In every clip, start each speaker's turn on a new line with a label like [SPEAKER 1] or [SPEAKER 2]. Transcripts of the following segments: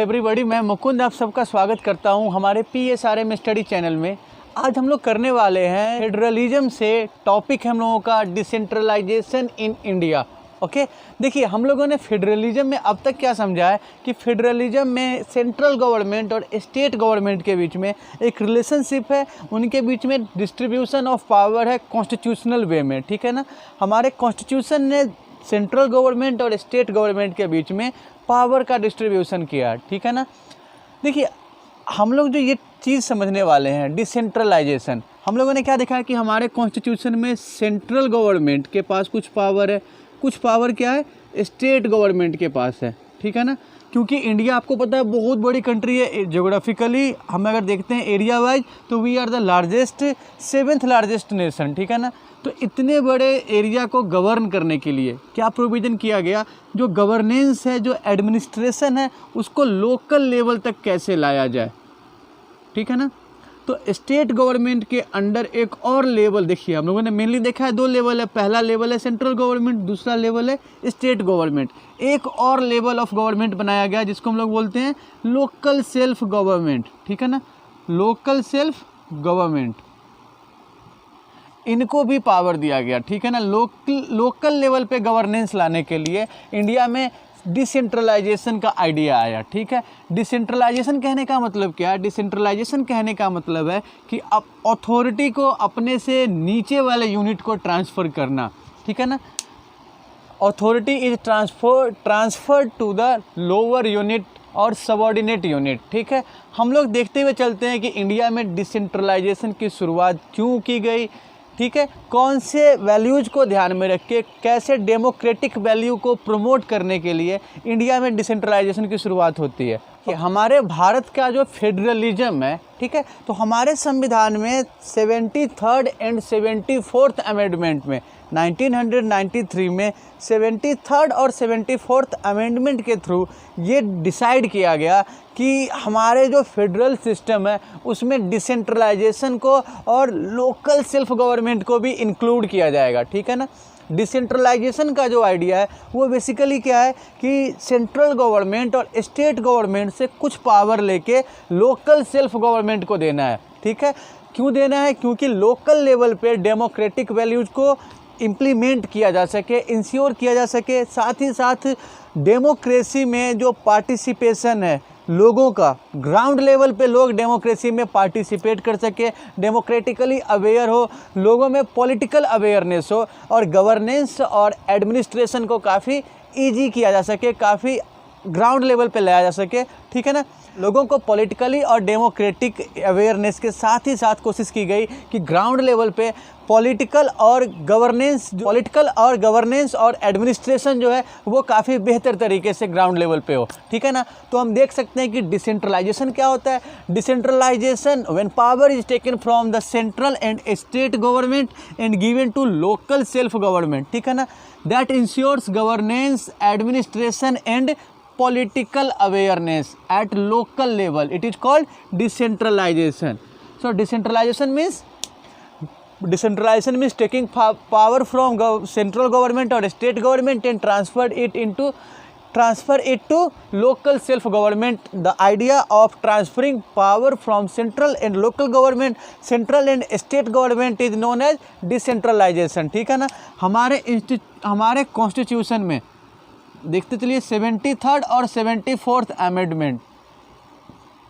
[SPEAKER 1] Everybody, मैं मुकुंद आप सबका स्वागत करता हूं हमारे PSRM स्टडी चैनल में। आज हम लोग करने वाले हैं फेडरलिज्म से टॉपिक है हम लोगों का डिसेंट्रलाइजेशन इन इंडिया। ओके, देखिए हम लोगों ने फेडरलिज्म में अब तक क्या समझा है कि फेडरलिज्म में सेंट्रल गवर्नमेंट और स्टेट गवर्नमेंट के बीच में एक रिलेशनशिप है, उनके बीच में डिस्ट्रीब्यूशन ऑफ पावर है कॉन्स्टिट्यूशनल वे में। ठीक है ना, हमारे कॉन्स्टिट्यूशन ने सेंट्रल गवर्नमेंट और स्टेट गवर्नमेंट के बीच में पावर का डिस्ट्रीब्यूशन किया। ठीक है ना, देखिए हम लोग जो ये चीज़ समझने वाले हैं डिसेंट्रलाइजेशन, हम लोगों ने क्या देखा है कि हमारे कॉन्स्टिट्यूशन में सेंट्रल गवर्नमेंट के पास कुछ पावर है, कुछ पावर क्या है स्टेट गवर्नमेंट के पास है। ठीक है ना, क्योंकि इंडिया आपको पता है बहुत बड़ी कंट्री है। ज्योग्राफिकली हम अगर देखते हैं एरिया वाइज तो we are the largest 7th largest nation. ठीक है ना, तो इतने बड़े एरिया को गवर्न करने के लिए क्या प्रोविज़न किया गया, जो गवर्नेंस है, जो एडमिनिस्ट्रेशन है, उसको लोकल लेवल तक कैसे लाया जाए। ठीक है ना, तो स्टेट गवर्नमेंट के अंडर एक और लेवल देखिए हम लोगों ने मेनली देखा है 2 लेवल है। पहला लेवल है सेंट्रल गवर्नमेंट, दूसरा लेवल है स्टेट गवर्नमेंट। एक और लेवल ऑफ गवर्नमेंट बनाया गया जिसको हम लोग बोलते हैं लोकल सेल्फ गवर्नमेंट। ठीक है ना, लोकल सेल्फ गवर्नमेंट, इनको भी पावर दिया गया। ठीक है ना, लोकल लेवल पे गवर्नेंस लाने के लिए इंडिया में डिसेंट्रलाइजेशन का आइडिया आया। ठीक है, डिसेंट्रलाइजेशन कहने का मतलब क्या है? डिसेंट्रलाइजेशन कहने का मतलब है कि अब अथॉरिटी को अपने से नीचे वाले यूनिट को ट्रांसफ़र करना। ठीक है ना, authority is transfer to the lower unit और सबऑर्डिनेट यूनिट। ठीक है, हम लोग देखते हुए चलते हैं कि इंडिया में डिसेंट्रलाइजेशन की शुरुआत क्यों की गई। ठीक है, कौन से वैल्यूज़ को ध्यान में रख के, कैसे डेमोक्रेटिक वैल्यू को प्रमोट करने के लिए इंडिया में डिसेंट्रलाइजेशन की शुरुआत होती है। कि हमारे भारत का जो फेडरलिज्म है, ठीक है, तो हमारे संविधान में 73rd एंड 74th अमेंडमेंट में 1993 में 73rd और 74th अमेंडमेंट के थ्रू ये डिसाइड किया गया कि हमारे जो फेडरल सिस्टम है उसमें डिसेंट्रलाइजेशन को और लोकल सेल्फ गवर्नमेंट को भी इंक्लूड किया जाएगा। ठीक है ना, डिसेंट्रलाइजेशन का जो आइडिया है वो बेसिकली क्या है कि सेंट्रल गवर्नमेंट और स्टेट गवर्नमेंट से कुछ पावर लेके लोकल सेल्फ गवर्नमेंट को देना है। ठीक है, क्यों देना है? क्योंकि लोकल लेवल पे डेमोक्रेटिक वैल्यूज़ को इम्प्लीमेंट किया जा सके, इंश्योर किया जा सके, साथ ही साथ डेमोक्रेसी में जो पार्टिसिपेशन है लोगों का, ग्राउंड लेवल पे लोग डेमोक्रेसी में पार्टिसिपेट कर सके, डेमोक्रेटिकली अवेयर हो, लोगों में पॉलिटिकल अवेयरनेस हो और गवर्नेंस और एडमिनिस्ट्रेशन को काफ़ी इजी किया जा सके, काफ़ी ग्राउंड लेवल पे लाया जा सके। ठीक है ना, लोगों को पॉलिटिकली और डेमोक्रेटिक अवेयरनेस के साथ ही साथ कोशिश की गई कि ग्राउंड लेवल पे पॉलिटिकल और गवर्नेंस और एडमिनिस्ट्रेशन जो है वो काफ़ी बेहतर तरीके से ग्राउंड लेवल पे हो। ठीक है ना, तो हम देख सकते हैं कि डिसेंट्रलाइजेशन क्या होता है। Decentralisation when power is taken from the central and state government and given to local self government. ठीक है ना, that ensures governance, administration and political awareness at local level. It is called decentralization. So decentralization means taking power from central government or state government and transfer it to local self government. The idea of transferring power from central and local government, central and state government is known as decentralization. ठीक है ना, हमारे constitution में देखते चलिए 73rd और 74th amendment.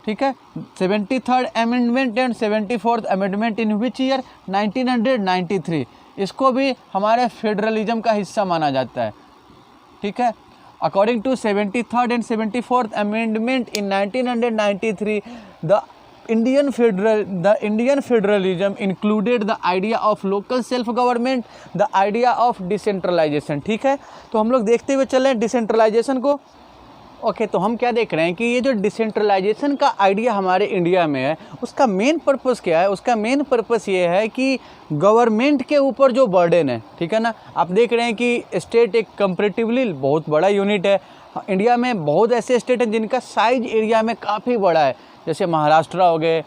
[SPEAKER 1] ठीक है, 73rd amendment and 74th amendment in which year 1993, इसको भी हमारे फेडरलिज्म का हिस्सा माना जाता है। ठीक है, according to 73rd and 74th amendment in 1993 the Indian federalism included the idea of local self government, the idea of decentralization. ठीक है, तो हम लोग देखते हुए चलें डिसेंट्रलाइजेशन को। ओके, तो हम क्या देख रहे हैं कि ये जो डिसेंट्रलाइजेशन का आइडिया हमारे इंडिया में है उसका मेन पर्पस क्या है? उसका मेन पर्पस ये है कि गवर्नमेंट के ऊपर जो बर्डन है, ठीक है ना, आप देख रहे हैं कि स्टेट एक कंपैरेटिवली बहुत बड़ा यूनिट है। इंडिया में बहुत ऐसे स्टेट हैं जिनका साइज एरिया में काफ़ी बड़ा है, जैसे महाराष्ट्र हो गए,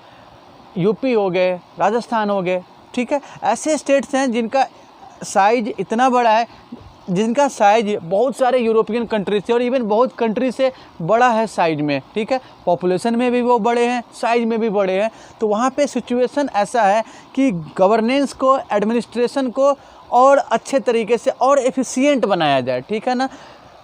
[SPEAKER 1] यूपी हो गए, राजस्थान हो गए। ठीक है, ऐसे स्टेट्स हैं जिनका साइज इतना बड़ा है जिनका साइज बहुत सारे यूरोपियन कंट्री से और इवन बहुत कंट्री से बड़ा है साइज में, ठीक है, पॉपुलेशन में भी वो बड़े हैं, साइज में भी बड़े हैं। तो वहाँ पे सिचुएशन ऐसा है कि गवर्नेंस को, एडमिनिस्ट्रेशन को और अच्छे तरीके से और एफिशिएंट बनाया जाए, ठीक है ना।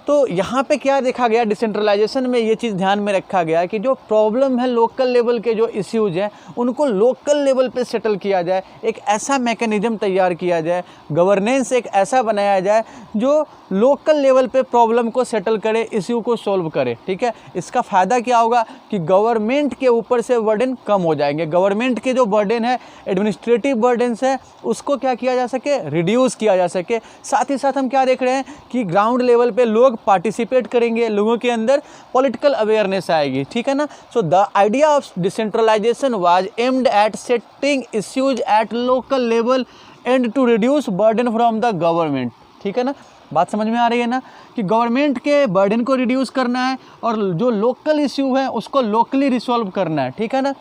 [SPEAKER 1] तो यहाँ पे क्या देखा गया, डिसेंट्रलाइजेशन में ये चीज़ ध्यान में रखा गया कि जो प्रॉब्लम है लोकल लेवल के, जो इश्यूज हैं उनको लोकल लेवल पे सेटल किया जाए, एक ऐसा मैकेनिज्म तैयार किया जाए, गवर्नेंस एक ऐसा बनाया जाए जो लोकल लेवल पे प्रॉब्लम को सेटल करे, इश्यू को सॉल्व करे, ठीक है। इसका फ़ायदा क्या होगा कि गवर्नमेंट के ऊपर से बर्डन कम हो जाएंगे, गवर्नमेंट के जो बर्डन है, एडमिनिस्ट्रेटिव बर्डन्स है, उसको क्या किया जा सके, रिड्यूस किया जा सके। साथ ही साथ हम क्या देख रहे हैं कि ग्राउंड लेवल पे लोग पार्टिसिपेट करेंगे, लोगों के अंदर पॉलिटिकल अवेयरनेस आएगी, ठीक है ना। So the idea of decentralisation was aimed at setting issues at local level and to reduce burden from the government, ठीक है ना। बात समझ में आ रही है ना कि गवर्नमेंट के बर्डन को रिड्यूस करना है और जो लोकल इश्यू है उसको लोकली रिसॉल्व करना है, ठीक है ना।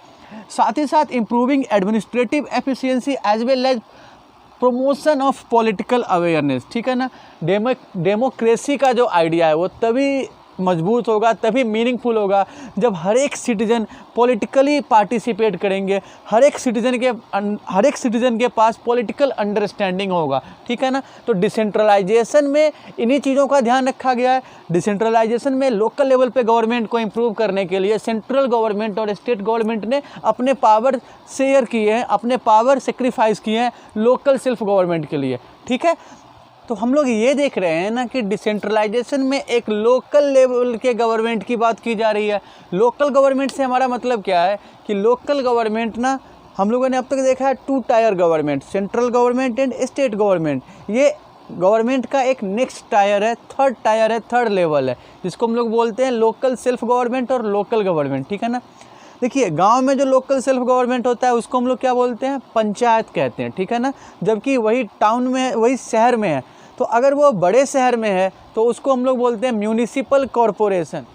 [SPEAKER 1] साथ ही साथ improving administrative efficiency as well as promotion of political awareness, ठीक है ना। डेमोक्रेसी का जो आइडिया है वो तभी मजबूत होगा, तभी मीनिंगफुल होगा जब हर एक सिटीजन पॉलिटिकली पार्टिसिपेट करेंगे, हर एक सिटीजन के पास पॉलिटिकल अंडरस्टैंडिंग होगा, ठीक है ना। तो डिसेंट्रलाइजेशन में इन्हीं चीज़ों का ध्यान रखा गया है। डिसेंट्रलाइजेशन में लोकल लेवल पे गवर्नमेंट को इम्प्रूव करने के लिए सेंट्रल गवर्नमेंट और स्टेट गवर्नमेंट ने अपने पावर शेयर किए हैं, अपने पावर सेक्रीफाइस किए हैं लोकल सेल्फ गवर्नमेंट के लिए, ठीक है। तो हम लोग ये देख रहे हैं ना कि डिसेंट्रलाइजेशन में एक लोकल लेवल के गवर्नमेंट की बात की जा रही है। लोकल गवर्नमेंट से हमारा मतलब क्या है कि लोकल गवर्नमेंट ना, हम लोगों ने अब तक देखा है 2 tyre government, central government and state government. ये गवर्नमेंट का एक नेक्स्ट टायर है, थर्ड लेवल है, जिसको हम लोग बोलते हैं लोकल सेल्फ गवर्नमेंट और लोकल गवर्नमेंट, ठीक है ना। देखिए गांव में जो लोकल सेल्फ गवर्नमेंट होता है उसको हम लोग क्या बोलते हैं, पंचायत कहते हैं, ठीक है ना। जबकि वही टाउन में, वही शहर में है, तो अगर वो बड़े शहर में है तो उसको हम लोग बोलते हैं म्यूनिसिपल कॉरपोरेशन।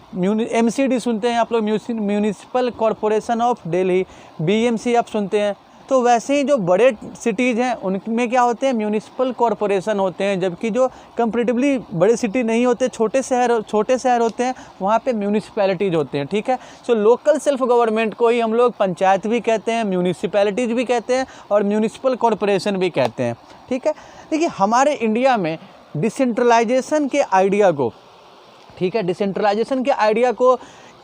[SPEAKER 1] MCD सुनते हैं आप लोग, municipal corporation of Delhi, BMC आप सुनते हैं। तो वैसे ही जो बड़े सिटीज़ हैं उनमें क्या होते हैं, म्यूनिसिपल कॉरपोरेशन होते हैं। जबकि जो कंपैरेटिवली बड़े सिटी नहीं होते, छोटे शहर होते हैं, वहाँ पे म्यूनिसिपैलिटीज़ होते हैं, ठीक है। सो लोकल सेल्फ गवर्नमेंट को ही हम लोग पंचायत भी कहते हैं, म्यूनिसिपैलिटीज़ भी कहते हैं और म्यूनिसिपल कॉरपोरेशन भी कहते हैं, ठीक है। देखिए हमारे इंडिया में डिसेंट्रलाइजेशन के आइडिया को, ठीक है, डिसेंट्रलाइजेशन के आइडिया को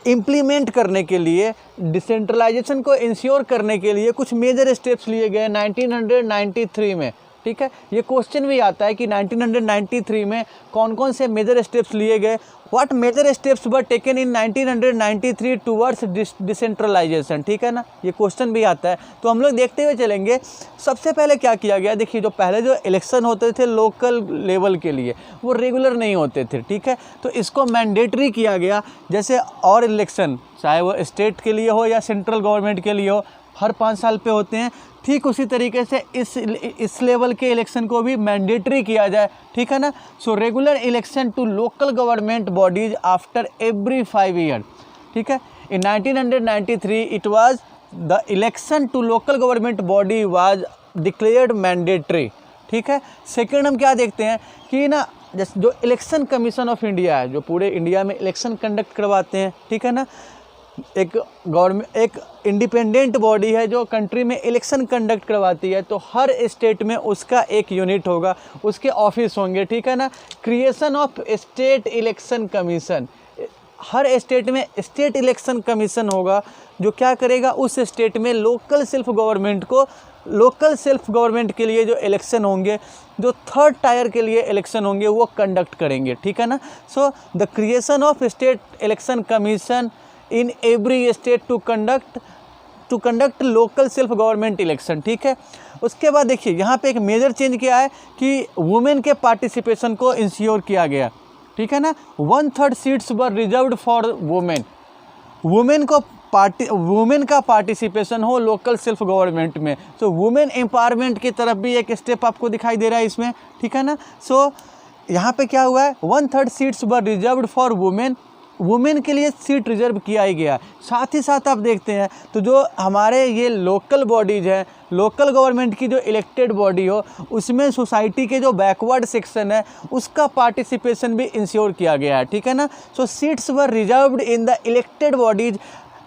[SPEAKER 1] इम्प्लीमेंट करने के लिए, डिसेंट्रलाइजेशन को इंश्योर करने के लिए कुछ मेजर स्टेप्स लिए गए 1993 में, ठीक है। ये क्वेश्चन भी आता है कि 1993 में कौन कौन से मेजर स्टेप्स लिए गए, what major steps were taken in 1993 towards decentralisation, ठीक है ना। ये क्वेश्चन भी आता है, तो हम लोग देखते हुए चलेंगे। सबसे पहले क्या किया गया, देखिए जो पहले जो इलेक्शन होते थे लोकल लेवल के लिए वो रेगुलर नहीं होते थे, ठीक है। तो इसको मैंडेटरी किया गया। जैसे और इलेक्शन चाहे वो स्टेट के लिए हो या सेंट्रल गवर्नमेंट के लिए हो, हर 5 साल पे होते हैं, ठीक उसी तरीके से इस लेवल के इलेक्शन को भी मैंडेटरी किया जाए, ठीक है ना। So regular election to local government bodies after every 5 year, ठीक है। In 1993 it was the election to local government body was declared mandatory, ठीक है। सेकेंड हम क्या देखते हैं कि ना, जैसे जो इलेक्शन कमीशन ऑफ इंडिया है, जो पूरे इंडिया में इलेक्शन कंडक्ट करवाते हैं, ठीक है ना, एक इंडिपेंडेंट बॉडी है जो कंट्री में इलेक्शन कंडक्ट करवाती है। तो हर स्टेट में उसका एक यूनिट होगा, उसके ऑफिस होंगे, ठीक है ना। Creation of state election commission, her state में स्टेट इलेक्शन कमीशन होगा जो क्या करेगा, उस स्टेट में लोकल सेल्फ गवर्नमेंट के लिए जो इलेक्शन होंगे, जो 3rd टायर के लिए इलेक्शन होंगे वो कंडक्ट करेंगे, ठीक है ना। So the creation of state election commission in every state to conduct local self government election, ठीक है। उसके बाद देखिए यहाँ पे एक मेजर चेंज क्या है कि वुमेन के पार्टिसिपेशन को इंश्योर किया गया, ठीक है ना। 1/3 seats were reserved for women, women का पार्टिसिपेशन हो लोकल सेल्फ गवर्नमेंट में। तो वुमेन एम्पावरमेंट की तरफ भी एक स्टेप आपको दिखाई दे रहा है इसमें, ठीक है ना। सो यहाँ पे क्या हुआ है, 1/3 seats were reserved for women के लिए सीट रिजर्व किया ही गया। साथ ही साथ आप देखते हैं तो जो हमारे ये लोकल बॉडीज़ हैं, लोकल गवर्नमेंट की जो इलेक्टेड बॉडी हो उसमें सोसाइटी के जो बैकवर्ड सेक्शन है उसका पार्टिसिपेशन भी इंश्योर किया गया है, ठीक है ना। So seats were reserved in the elected bodies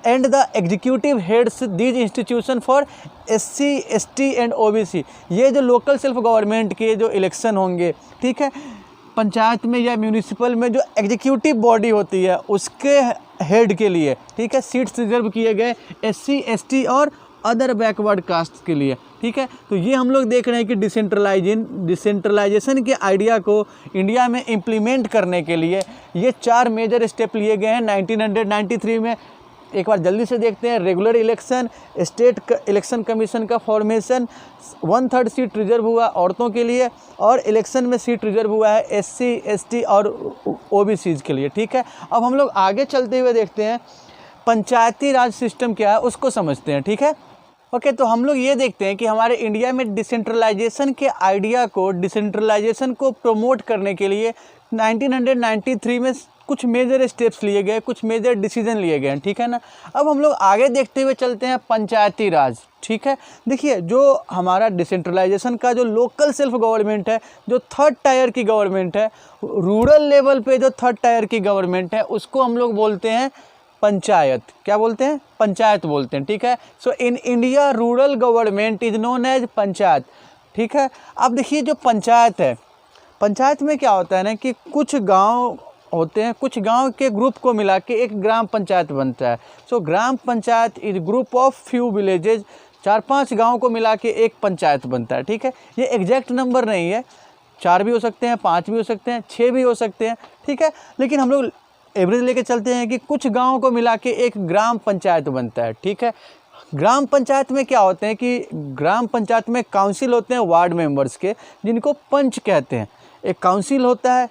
[SPEAKER 1] and the executive heads these institution for SC ST and OBC। ये जो लोकल सेल्फ गवर्नमेंट के जो इलेक्शन होंगे, ठीक है, पंचायत में या म्यूनिसिपल में जो एग्जीक्यूटिव बॉडी होती है उसके हेड के लिए, ठीक है, सीट्स रिजर्व किए गए SC ST और अदर बैकवर्ड कास्ट के लिए, ठीक है। तो ये हम लोग देख रहे हैं कि डिसेंट्रलाइजेशन के आइडिया को इंडिया में इम्प्लीमेंट करने के लिए ये 4 मेजर स्टेप लिए गए हैं 1993 में। एक बार जल्दी से देखते हैं। Regular election, state election commission का फॉर्मेशन, 1/3 सीट रिजर्व हुआ औरतों के लिए और इलेक्शन में सीट रिजर्व हुआ है SC ST और OBCs के लिए, ठीक है। अब हम लोग आगे चलते हुए देखते हैं पंचायती राज सिस्टम क्या है उसको समझते हैं, ठीक है। ओके, तो हम लोग ये देखते हैं कि हमारे इंडिया में डिसेंट्रलाइजेशन के आइडिया को, डिसेंट्रलाइजेशन को प्रमोट करने के लिए 1993 में कुछ मेजर स्टेप्स लिए गए, कुछ मेजर डिसीजन लिए गए, ठीक है ना। अब हम लोग आगे देखते हुए चलते हैं पंचायती राज, ठीक है। देखिए, जो हमारा डिसेंट्रलाइजेशन का जो लोकल सेल्फ गवर्नमेंट है, जो 3rd टायर की गवर्नमेंट है, रूरल लेवल पे जो 3rd टायर की गवर्नमेंट है उसको हम लोग बोलते हैं पंचायत। क्या बोलते हैं? पंचायत बोलते हैं, ठीक है। So in India rural government is known as panchayat, ठीक है। अब देखिए, जो पंचायत है, पंचायत में क्या होता है ना कि कुछ गांव होते हैं, कुछ गांव के ग्रुप को मिला के एक ग्राम पंचायत बनता है। So gram panchayat is group of few villages, 4-5 गाँव को मिला के एक पंचायत बनता है, ठीक है। ये एग्जैक्ट नंबर नहीं है, 4 भी हो सकते हैं, 5 भी हो सकते हैं, 6 भी हो सकते हैं, ठीक है। लेकिन हम लोग एवरेज लेके चलते हैं कि कुछ गाँव को मिला के एक ग्राम पंचायत बनता है, ठीक है। ग्राम पंचायत में क्या होते हैं कि ग्राम पंचायत में काउंसिल होते हैं वार्ड मेंबर्स के, जिनको पंच कहते हैं। एक काउंसिल होता है,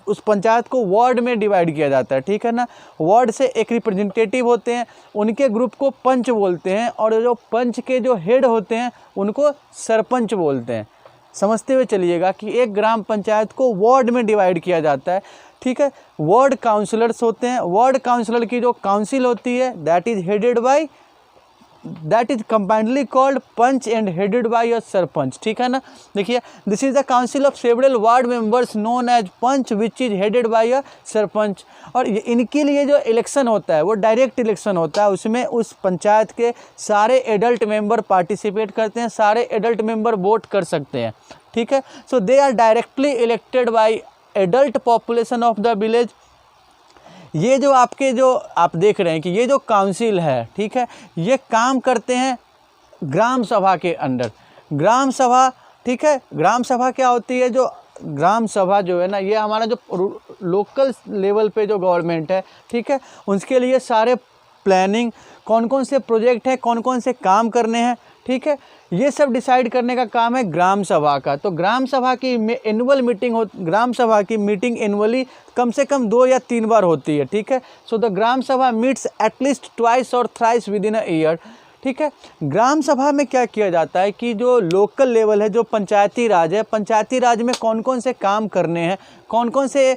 [SPEAKER 1] उस पंचायत को वार्ड में डिवाइड किया जाता है, ठीक है ना। वार्ड से एक रिप्रेजेंटेटिव होते हैं, उनके ग्रुप को पंच बोलते हैं और जो पंच के जो हेड होते हैं उनको सरपंच बोलते हैं। समझते हुए चलिएगा कि एक ग्राम पंचायत को वार्ड में डिवाइड किया जाता है, ठीक है। वार्ड काउंसलर्स होते हैं, वार्ड काउंसलर की जो काउंसिल होती है that is combinedly called panch and headed by a sarpanch, ठीक है ना। देखिए, this is the council of several ward members known as panch which is headed by a sarpanch. और इनके लिए जो इलेक्शन होता है वो डायरेक्ट इलेक्शन होता है, उसमें उस पंचायत के सारे एडल्ट मेंबर पार्टिसिपेट करते हैं, सारे एडल्ट मेंबर वोट कर सकते हैं, ठीक है। So they are directly elected by adult population of the village. ये जो आपके जो आप देख रहे हैं कि ये जो काउंसिल है, ठीक है, ये काम करते हैं ग्राम सभा के अंडर। ग्राम सभा, ठीक है, ग्राम सभा क्या होती है? जो ग्राम सभा जो है ना, ये हमारा जो लोकल लेवल पे जो गवर्नमेंट है, ठीक है, उसके लिए सारे प्लानिंग, कौन कौन से प्रोजेक्ट हैं, कौन कौन से काम करने हैं, ठीक है, ये सब डिसाइड करने का काम है ग्राम सभा का। तो ग्राम सभा की एनुअल मीटिंग ग्राम सभा की मीटिंग एनुअली कम से कम 2 या 3 बार होती है, ठीक है। सो द ग्राम सभा मीट्स एटलीस्ट ट्वाइस और thrice with in a year, ठीक है। ग्राम सभा में क्या किया जाता है कि जो लोकल लेवल है, जो पंचायती राज है, पंचायती राज में कौन कौन से काम करने हैं, कौन कौन से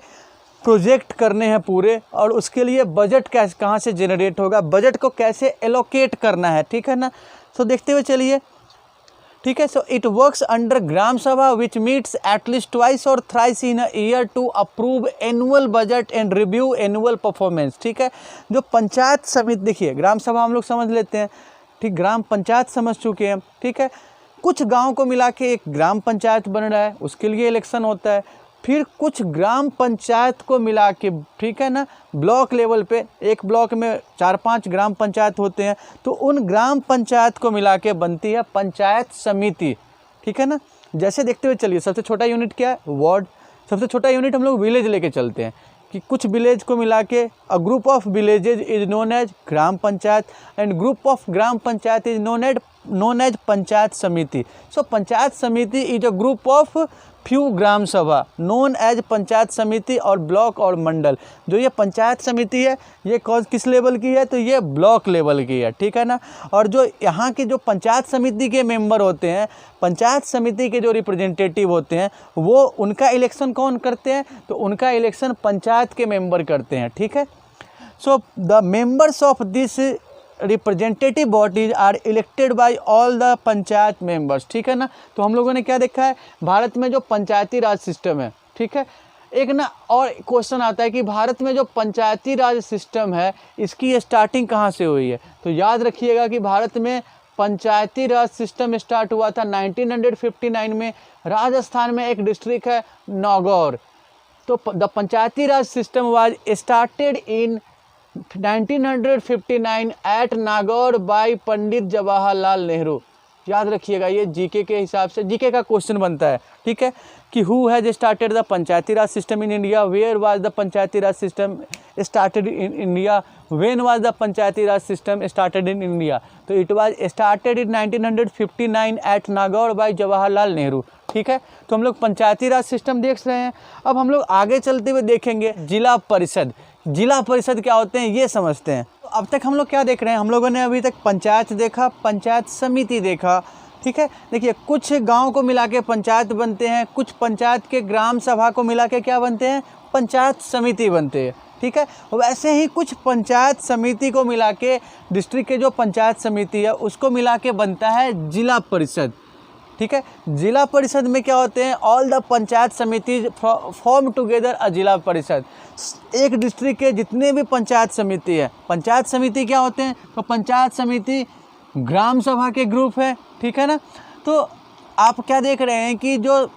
[SPEAKER 1] प्रोजेक्ट करने हैं पूरे, और उसके लिए बजट कैसे, कहाँ से जनरेट होगा, बजट को कैसे एलोकेट करना है, ठीक है ना। तो देखते हुए चलिए, ठीक है। So it works under Gram Sabha which meets at least twice और thrice in a year to approve annual budget and review annual performance, ठीक है। जो पंचायत समिति, देखिए, ग्राम सभा हम लोग समझ लेते हैं, ठीक, ग्राम पंचायत समझ चुके हैं, ठीक है। कुछ गांव को मिला के एक ग्राम पंचायत बन रहा है, उसके लिए इलेक्शन होता है। फिर कुछ ग्राम पंचायत को मिला के, ठीक है ना, ब्लॉक लेवल पे एक ब्लॉक में 4-5 ग्राम पंचायत होते हैं, तो उन ग्राम पंचायत को मिला के बनती है पंचायत समिति, ठीक है ना। जैसे देखते हुए चलिए, सबसे छोटा यूनिट क्या है? वार्ड। सबसे छोटा यूनिट हम लोग विलेज लेके चलते हैं कि कुछ विलेज को मिला के a group of villages is known as gram panchayat and group of gram panchayat is known as panchayat samiti. So panchayat samiti is a group of few gram sabha known as panchayat समिति और ब्लॉक और मंडल। जो ये पंचायत समिति है, ये किस लेवल की है? तो ये ब्लॉक लेवल की है, ठीक है ना। और जो यहाँ की जो पंचायत समिति के मेंबर होते हैं, पंचायत समिति के जो रिप्रेजेंटेटिव होते हैं, वो उनका इलेक्शन कौन करते हैं? तो उनका इलेक्शन पंचायत के मेंबर करते हैं, ठीक है। So the members of this representative bodies are elected by all the panchayat members, ठीक है ना। तो हम लोगों ने क्या देखा है, भारत में जो पंचायती राज सिस्टम है, ठीक है, एक ना और क्वेश्चन आता है कि भारत में जो पंचायती राज सिस्टम है इसकी स्टार्टिंग कहाँ से हुई है। तो याद रखिएगा कि भारत में पंचायती राज सिस्टम स्टार्ट हुआ था 1959 में। राजस्थान में एक डिस्ट्रिक्ट है नागौर। तो the panchayati raj system was started in 1959 at Nagaur by Pandit Jawaharlal Nehru. याद रखिएगा, ये जीके के हिसाब से जीके का क्वेश्चन बनता है, ठीक है, कि who has started the panchayati raj system in India, where was the panchayati raj system started in India, when was the panchayati raj system started in India. तो it was started in 1959 at Nagaur by Jawaharlal Nehru, ठीक है। तो हम लोग पंचायती राज सिस्टम देख रहे हैं। अब हम लोग आगे चलते हुए देखेंगे जिला परिषद। जिला परिषद क्या होते हैं ये समझते हैं। तो अब तक हम लोग क्या देख रहे हैं, हम लोगों ने अभी तक पंचायत देखा, पंचायत समिति देखा, ठीक है। देखिए, कुछ गांव को मिला के पंचायत बनते हैं, कुछ पंचायत के ग्राम सभा को मिला के क्या बनते हैं, पंचायत समिति बनते हैं, ठीक है। वैसे ही कुछ पंचायत समिति को मिला के, डिस्ट्रिक्ट के जो पंचायत समिति है उसको मिला के बनता है जिला परिषद, ठीक है। जिला परिषद में क्या होते हैं, ऑल द पंचायत समिति फॉर्म टुगेदर अ जिला परिषद। एक डिस्ट्रिक्ट के जितने भी पंचायत समिति है, पंचायत समिति क्या होते हैं, तो पंचायत समिति ग्राम सभा के ग्रुप है, ठीक है ना। तो आप क्या देख रहे हैं कि जो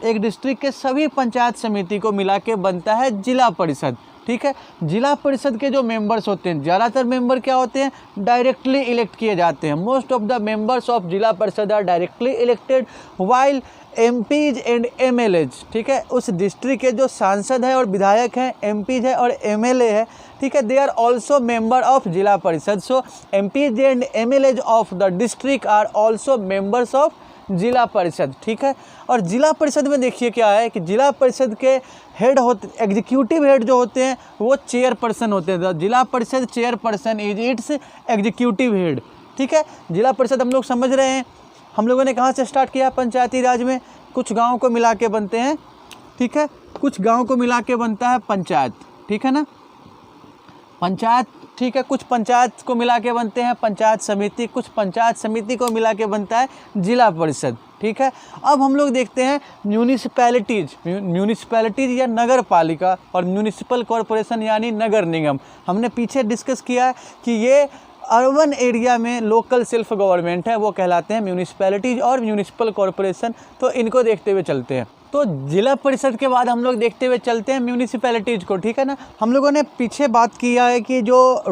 [SPEAKER 1] एक डिस्ट्रिक्ट के सभी पंचायत समिति को मिला के बनता है जिला परिषद, ठीक है। जिला परिषद के जो मेंबर्स होते हैं, ज़्यादातर मेंबर क्या होते हैं, डायरेक्टली इलेक्ट किए जाते हैं। Most of the members of जिला Parishad are directly elected while MPs and MLAs, ठीक है। उस डिस्ट्रिक्ट के जो सांसद हैं और विधायक हैं, एमपीज है और एमएलए है, ठीक है, they are also member of जिला parishad. So MPs and MLAs of the district are also members of जिला परिषद, ठीक है। और जिला परिषद में देखिए क्या है कि जिला परिषद के हेड होते, एग्जीक्यूटिव हेड जो होते हैं वो चेयरपर्सन होते हैं। जिला परिषद chairperson is it's executive head, ठीक है। जिला परिषद हम लोग समझ रहे हैं। हम लोगों ने कहाँ से स्टार्ट किया, पंचायती राज में कुछ गाँव को मिला के बनते हैं, ठीक है, कुछ गाँव को मिला के बनता है पंचायत, ठीक है ना, पंचायत, ठीक है। कुछ पंचायत को मिला के बनते हैं पंचायत समिति, कुछ पंचायत समिति को मिला के बनता है जिला परिषद, ठीक है। अब हम लोग देखते हैं म्यूनिसिपैलिटीज़। म्यूनिसिपैलिटीज़ या नगर पालिका और म्यूनिसिपल कॉरपोरेशन यानी नगर निगम। हमने पीछे डिस्कस किया है कि ये अर्बन एरिया में लोकल सेल्फ गवर्नमेंट है, वो कहलाते हैं म्यूनिसिपैलिटीज़ और म्यूनिसिपल कॉरपोरेशन। तो इनको देखते हुए चलते हैं। तो जिला परिषद के बाद हम लोग देखते हुए चलते हैं म्यूनिसिपैलिटीज़ को, ठीक है ना। हम लोगों ने पीछे बात किया है कि जो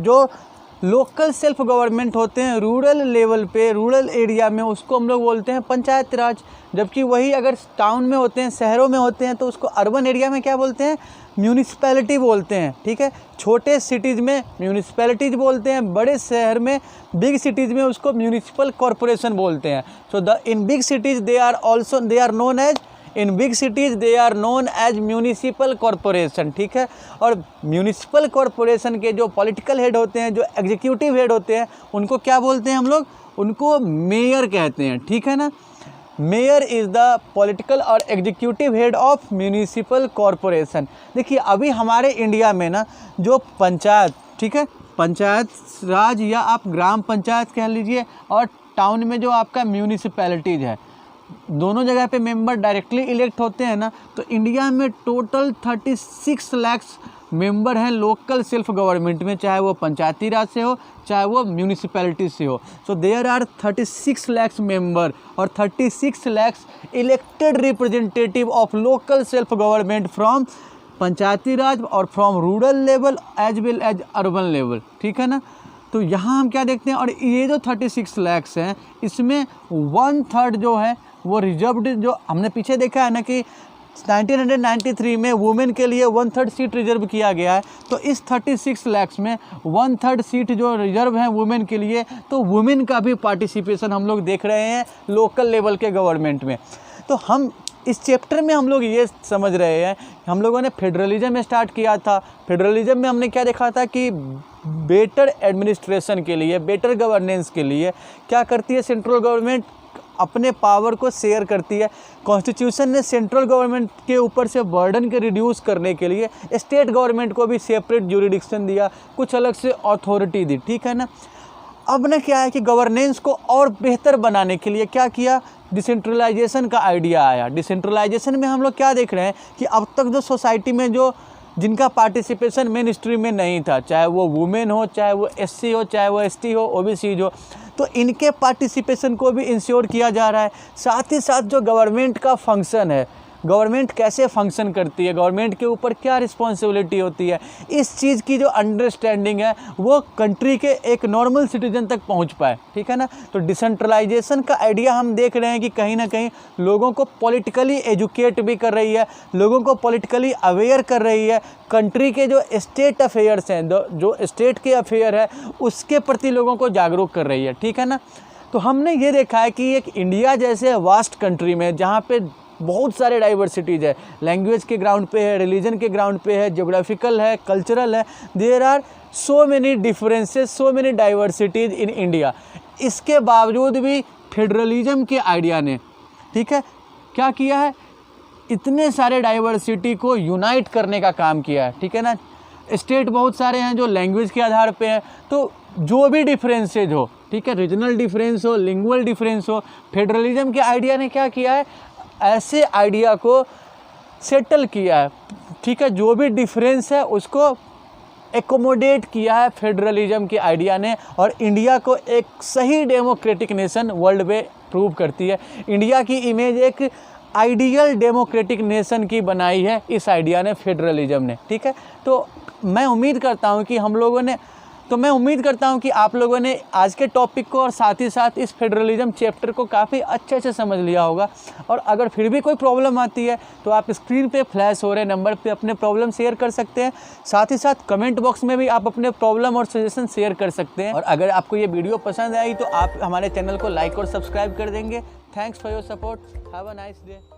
[SPEAKER 1] जो लोकल सेल्फ गवर्नमेंट होते हैं रूरल लेवल पे, रूरल एरिया में, उसको हम लोग बोलते हैं पंचायत राज। जबकि वही अगर टाउन में होते हैं, शहरों में होते हैं, तो उसको अर्बन एरिया में क्या बोलते हैं, म्यूनिसिपैलिटी बोलते हैं, ठीक है। छोटे सिटीज़ में म्यूनिसिपैलिटीज़ बोलते हैं, बड़े शहर में, बिग सिटीज़ में उसको म्यूनिसिपल कॉरपोरेशन बोलते हैं। So in big cities they are known as, in big cities they are known as municipal corporation, ठीक है। और म्यूनिसिपल कॉरपोरेशन के जो पॉलिटिकल हेड होते हैं, जो एग्जीक्यूटिव हेड होते हैं, उनको क्या बोलते हैं हम लोग, उनको मेयर कहते हैं, ठीक है ना। मेयर इज़ द पॉलिटिकल और executive head of municipal corporation. देखिए, अभी हमारे इंडिया में ना जो पंचायत, ठीक है, पंचायत राज या आप ग्राम पंचायत कह लीजिए, और टाउन में जो आपका म्यूनिसिपैलिटीज़ है, दोनों जगह पे मेंबर डायरेक्टली इलेक्ट होते हैं ना। तो इंडिया में टोटल 36 लाख मेंबर हैं लोकल सेल्फ गवर्नमेंट में, चाहे वो पंचायती राज से हो, चाहे वो म्यूनिसिपैलिटी से हो। So there are 36 lakh member और 36 lakh elected representative of local self government from panchayati raj और from rural level as well as urban level, ठीक है ना। तो यहाँ हम क्या देखते हैं, और ये जो 36 लाख हैं, इसमें 1/3 जो है वो रिजर्व्ड, जो हमने पीछे देखा है ना कि 1993 में वुमेन के लिए 1/3 सीट रिजर्व किया गया है। तो इस 36 लाख में 1/3 सीट जो रिजर्व है वुमेन के लिए, तो वुमेन का भी पार्टिसिपेशन हम लोग देख रहे हैं लोकल लेवल के गवर्नमेंट में। तो हम इस चैप्टर में हम लोग ये समझ रहे हैं, हम लोगों ने फेडरलिज्म स्टार्ट किया था। फेडरलिज्म में हमने क्या देखा था कि बेटर एडमिनिस्ट्रेशन के लिए, बेटर गवर्नेंस के लिए क्या करती है सेंट्रल गवर्नमेंट, अपने पावर को शेयर करती है। कॉन्स्टिट्यूशन ने सेंट्रल गवर्नमेंट के ऊपर से बर्डन के रिड्यूस करने के लिए स्टेट गवर्नमेंट को भी सेपरेट ज्यूरिडिक्शन दिया, कुछ अलग से अथॉरिटी दी, ठीक है ना। अब ना क्या है कि गवर्नेंस को और बेहतर बनाने के लिए क्या किया, डिसेंट्रलाइजेशन का आइडिया आया। डिसेंट्रलाइजेशन में हम लोग क्या देख रहे हैं कि अब तक जो सोसाइटी में जो जिनका पार्टिसिपेशन मेन स्ट्रीम में नहीं था, चाहे वो वुमेन हो, चाहे वो एससी हो, चाहे वो एसटी हो, ओबीसी हो, तो इनके पार्टिसिपेशन को भी इंश्योर किया जा रहा है। साथ ही साथ जो गवर्नमेंट का फंक्शन है, गवर्नमेंट कैसे फंक्शन करती है, गवर्नमेंट के ऊपर क्या रिस्पॉन्सिबिलिटी होती है, इस चीज़ की जो अंडरस्टैंडिंग है वो कंट्री के एक नॉर्मल सिटीजन तक पहुंच पाए, ठीक है ना। तो डिसेंट्रलाइजेशन का आइडिया हम देख रहे हैं कि कहीं ना कहीं लोगों को पॉलिटिकली एजुकेट भी कर रही है, लोगों को पॉलिटिकली अवेयर कर रही है, कंट्री के जो स्टेट अफेयर्स हैं, जो स्टेट के अफेयर है उसके प्रति लोगों को जागरूक कर रही है, ठीक है ना। तो हमने ये देखा है कि एक इंडिया जैसे वास्ट कंट्री में जहाँ पे बहुत सारे डाइवर्सिटीज़ है, लैंग्वेज के ग्राउंड पे है, रिलीजन के ग्राउंड पे है, ज्योग्राफिकल है, कल्चरल है, there are so many differences, so many diversities in India. इसके बावजूद भी फेडरलिज्म के आइडिया ने, ठीक है, क्या किया है, इतने सारे डाइवर्सिटी को यूनाइट करने का काम किया है, ठीक है ना। स्टेट बहुत सारे हैं जो लैंग्वेज के आधार पे हैं, तो जो भी डिफरेंसेज हो, ठीक है, रीजनल डिफरेंस हो, लिंगुअल डिफरेंस हो, फेडरलिज्म के आइडिया ने क्या किया है, ऐसे आइडिया को सेटल किया है, ठीक है, जो भी डिफरेंस है उसको एकोमोडेट किया है फेडरलिज्म के आइडिया ने, और इंडिया को एक सही डेमोक्रेटिक नेशन वर्ल्ड में प्रूव करती है। इंडिया की इमेज एक आइडियल डेमोक्रेटिक नेशन की बनाई है इस आइडिया ने, फेडरलिज्म ने, ठीक है। तो मैं उम्मीद करता हूँ कि आप लोगों ने आज के टॉपिक को और साथ ही साथ इस फेडरलिज्म चैप्टर को काफ़ी अच्छे से समझ लिया होगा। और अगर फिर भी कोई प्रॉब्लम आती है तो आप स्क्रीन पे फ्लैश हो रहे नंबर पे अपने प्रॉब्लम शेयर कर सकते हैं। साथ ही साथ कमेंट बॉक्स में भी आप अपने प्रॉब्लम और सजेशन शेयर कर सकते हैं। और अगर आपको ये वीडियो पसंद आई तो आप हमारे चैनल को लाइक और सब्सक्राइब कर देंगे। Thanks for your support. Have a nice day.